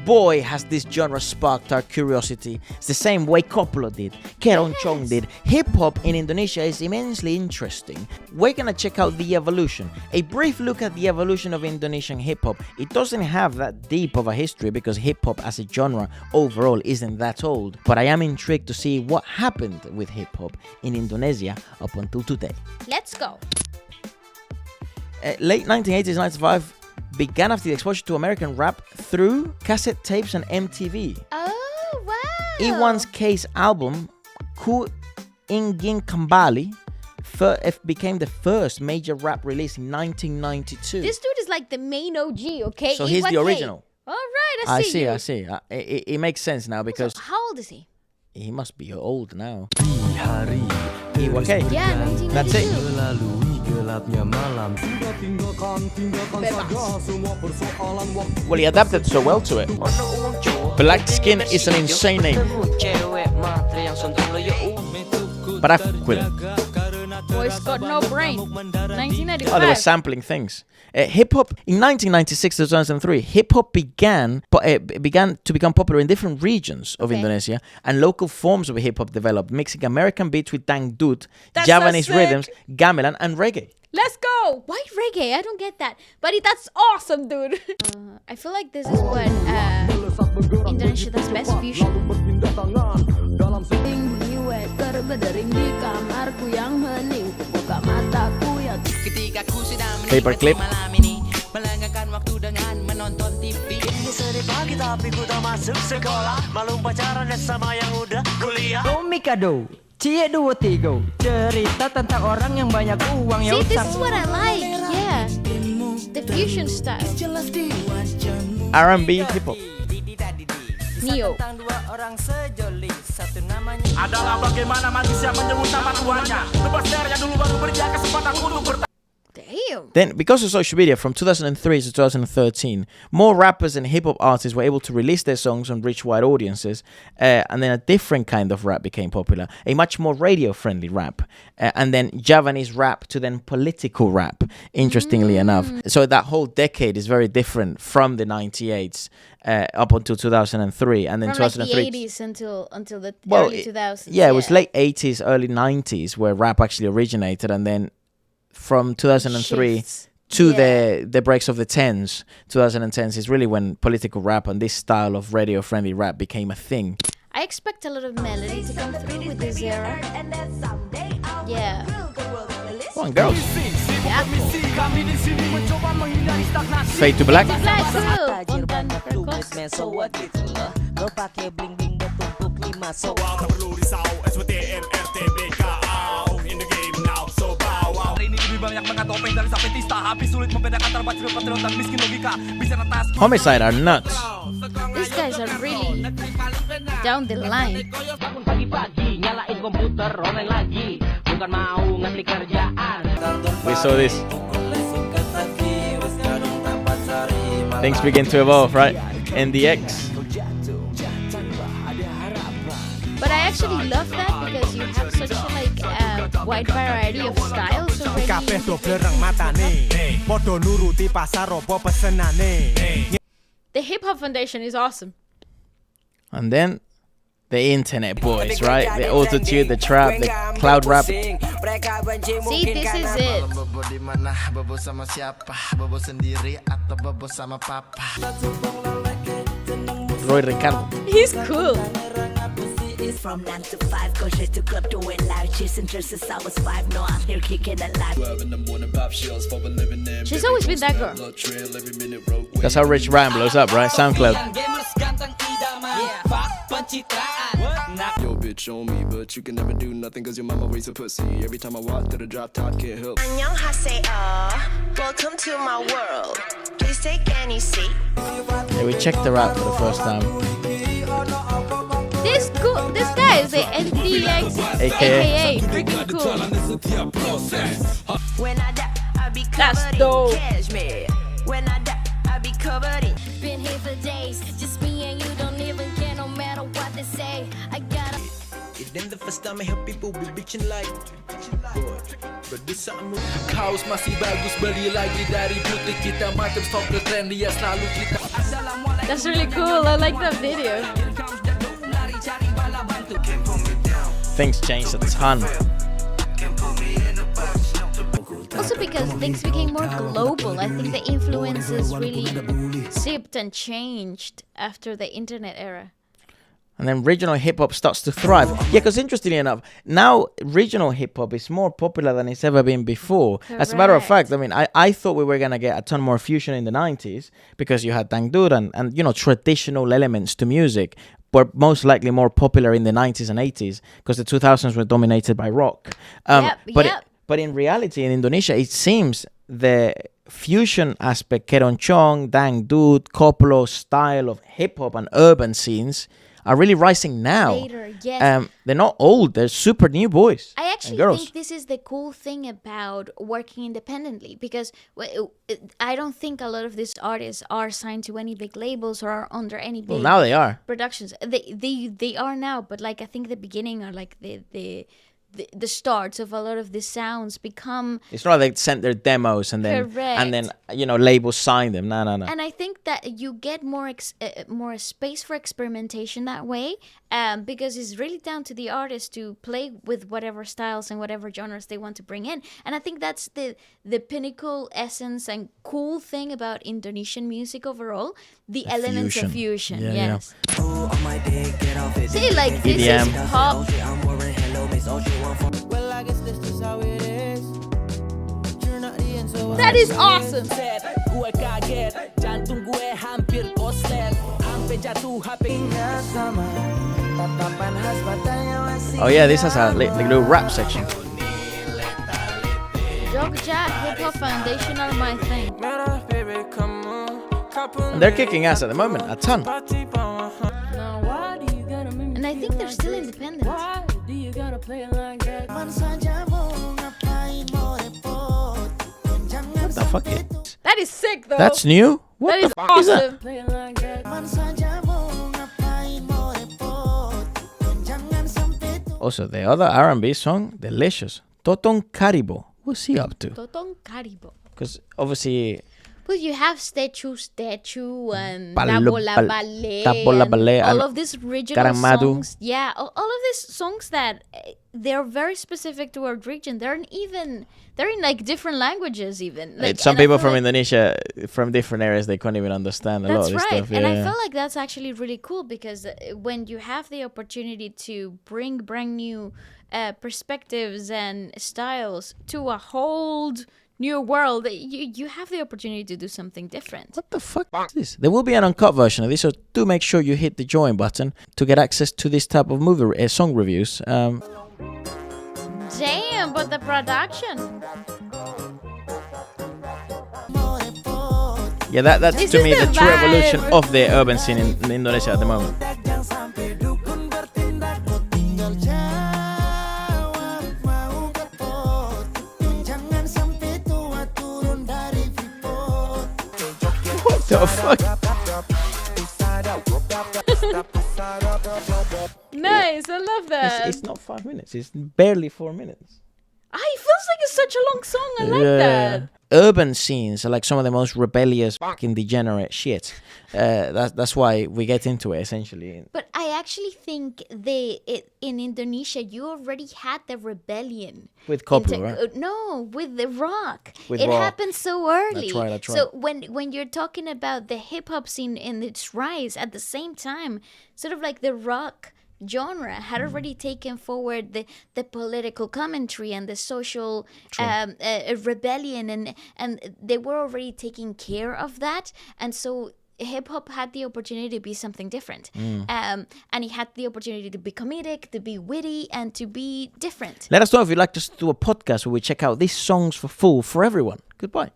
boy has this genre sparked our curiosity. It's the same way Koplo did, Keroncong did. Hip-hop in Indonesia is immensely interesting. We're gonna check out the evolution. A brief look at the evolution of Indonesian hip-hop. It doesn't have that deep of a history because hip-hop as a genre overall isn't that old. But I am intrigued to see what happened with hip-hop in Indonesia up until today. Let's go. Late 1980s, 95 began after the exposure to American rap through cassette tapes and MTV. Oh, wow. Iwan's Case album, Ku Ingin Kembali, became the first major rap release in 1992. This dude is like the main OG, okay? So he's the original. All right, I see. It makes sense now because... So how old is he? He must be old now. Okay. Yeah, 1992. That's it. Well, he adapted so well to it. Black Skin is an insane name. But I fuck with it. Boy's got no brain. 1995. Oh, they were sampling things. Hip-hop, in 1996 to 2003, hip-hop began to become popular in different regions of Indonesia, and local forms of hip-hop developed, mixing American beats with dangdut, Javanese rhythms, gamelan, and reggae. Let's go! Why reggae? I don't get that. But that's awesome, dude. I feel like this is what Indonesia does best, fusion. Paperclip. Mikado, Cie 2 3 cerita tentang orang yang banyak uang yang See, this is what I like. Yeah, the fusion style. R&B hip-hop. Neo. Adalah bagaimana manusia menyebut nama tuannya. Lepas darahnya dulu baru beri kesempatan untuk bertahan. Damn. Then, because of social media, from 2003 to 2013, more rappers and hip-hop artists were able to release their songs and reach wide audiences, and then a different kind of rap became popular, a much more radio-friendly rap, and then Javanese rap to then political rap, interestingly enough. So that whole decade is very different from the 98s up until 2003, and then From 2003... like the 80s until the early 2000s. Yeah, it was late 80s, early 90s where rap actually originated, and then from 2003 Shifts. to the breaks of the 2010s is really when political rap and this style of radio-friendly rap became a thing. I expect a lot of melody to come through with this era. Yeah. Come on, girls. Yeah. Fade to Black. Homicide are nuts. These guys are really down the line. We saw this. Things begin to evolve, right? NDX. But I actually love that because you have such a wide variety of styles already. The Hip Hop Foundation is awesome. And then the internet boys, right? The auto-tune, the trap, the cloud rap. See, this is it. Roy Ricardo. He's cool. From 9 to 5, go straight to club doing live chasing dresses. I was 5, no, I'm here kicking it live. She's always been that girl. That's how Rich Ryan blows up, right? SoundCloud. Yo, bitch on me, but you can never do nothing cause your mama raised a pussy. Every time I walk to the drop top, can't help. Welcome to my world. Please take any seat. Yeah, we checked the rap for the first time. This guy is the NDX, aka freaking cool. When I die, I'll be That's covered dope. in cashmere. When I die, I'll be covered in. Been here for days, just me and you, don't even care no matter what they say. I gotta. Then the first time I help people be bitching like kaos masih bagus, beli lagi dari butik kita, macam stok trend dia selalu kita. Assalamualaikum. That's really cool. I like that video. Things changed a ton. Also because things became more global. I think the influences really zipped and changed after the internet era. And then regional hip-hop starts to thrive. Yeah, because interestingly enough, now regional hip-hop is more popular than it's ever been before. As a matter of fact, I mean, I thought we were going to get a ton more fusion in the 90s because you had dangdut and you know, traditional elements to music were most likely more popular in the 90s and 80s because the 2000s were dominated by rock. But in reality, in Indonesia, it seems the fusion aspect, keroncong, dangdut, koplo style of hip-hop and urban scenes are really rising now. Later, yes. They're not old. They're super new boys. I actually think this is the cool thing about working independently because I don't think a lot of these artists are signed to any big labels or are under any big now they are productions. They are now, but like I think the beginning are like the starts of a lot of these sounds become. It's not like they sent their demos and then you know labels sign them. No. And I think that you get more space for experimentation that way, because it's really down to the artist to play with whatever styles and whatever genres they want to bring in. And I think that's the pinnacle essence and cool thing about Indonesian music overall. The elements of fusion. Yes. Yeah. See, like this EDM. is pop. Well, I guess this is how it is. You're not in, so That is awesome. Gue kaget, jantung gue hampir koster. Sampai jatuh HP-nya sama. Tatapan khas matanya masih. Oh yeah, this has a little rap section. Jogja Hip Hop Foundation are my thing. And they're kicking ass at the moment, a ton. And I think they're still independent. What the fuck is That is sick though. That's new? What That the is fuck is that? awesome. Also, the other R&B song, Delicious. Totong Karibo. What's he up to? Totong Karibo. Because obviously... Well, you have statue and Balo- Tabola Ballet, Tabola Ballet, all and of these regional Karamadu. songs. Yeah, all of these songs that they're very specific to our region. They're in like different languages even. Like, some people from like Indonesia, from different areas, they can't even understand a lot that's of this right. stuff. And I Yeah. feel like that's actually really cool because when you have the opportunity to bring brand new perspectives and styles to a whole new world, you have the opportunity to do something different. What the fuck is this? There will be an uncut version of this, so do make sure you hit the join button to get access to this type of movie song reviews. Damn, but the production. Yeah, that's This to is me the the true vibe. evolution of the urban scene in Indonesia at the moment. What the fuck? Nice, I love that. It's not 5 minutes. It's barely 4 minutes. It feels like it's such a long song. I like that. Urban scenes are like some of the most rebellious, fucking degenerate shit. That's why we get into it essentially. But I actually think in Indonesia, you already had the rebellion. With koplo, right? No, with the rock. With it rock. happened so early. That's right. So when you're talking about the hip hop scene and its rise at the same time, sort of like the rock genre had already taken forward the political commentary and the social rebellion, and they were already taking care of that, and so hip hop had the opportunity to be something different, and it had the opportunity to be comedic, to be witty, and to be different. Let us know if you'd like us to do a podcast where we check out these songs for everyone. Goodbye.